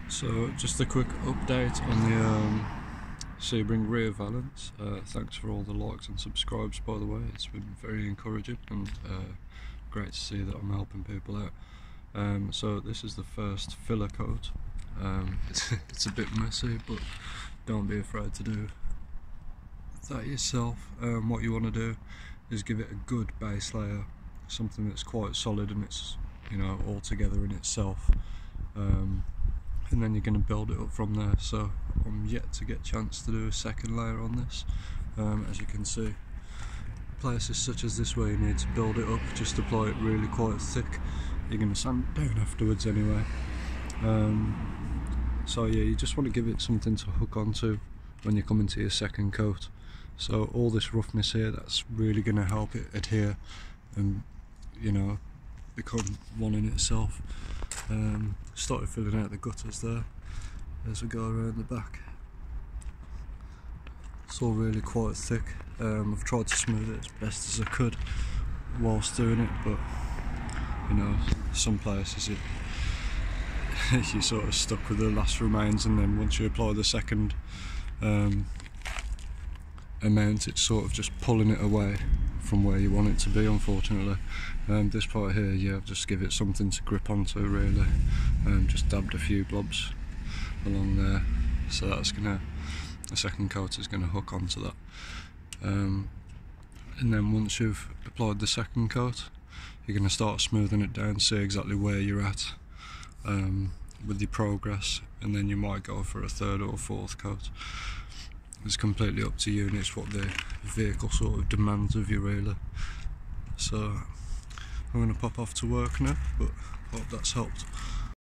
So just a quick update on the sebring rear valance. Thanks for all the likes and subscribes, by the way. It's been very encouraging and great to see that I'm helping people out. So this is the first filler coat. It's a bit messy, but don't be afraid to do that yourself. What you want to do is give it a good base layer, something that's quite solid and it's, you know, all together in itself. And then you're going to build it up from there. So I'm yet to get a chance to do a second layer on this. As you can see, places such as this where you need to build it up, just apply it really quite thick. You're going to sand it down afterwards anyway. So yeah, you just want to give it something to hook onto when you come into your second coat. So all this roughness here, that's really going to help it adhere and, you know, become one in itself. Started filling out the gutters there as we go around the back. It's all really quite thick. I've tried to smooth it as best as I could whilst doing it, but you know, some places you're sort of stuck with the last remains, and then once you apply the second amount, it's sort of just pulling it away from where you want it to be, unfortunately. This part here, yeah, I've just give it something to grip onto really. Just dabbed a few blobs along there, so that's gonna, the second coat is gonna hook onto that. And then once you've applied the second coat, you're gonna start smoothing it down, see exactly where you're at with your progress, and then you might go for a third or fourth coat. It's completely up to you, and it's what the vehicle sort of demands of you really. So I'm going to pop off to work now, but hope that's helped.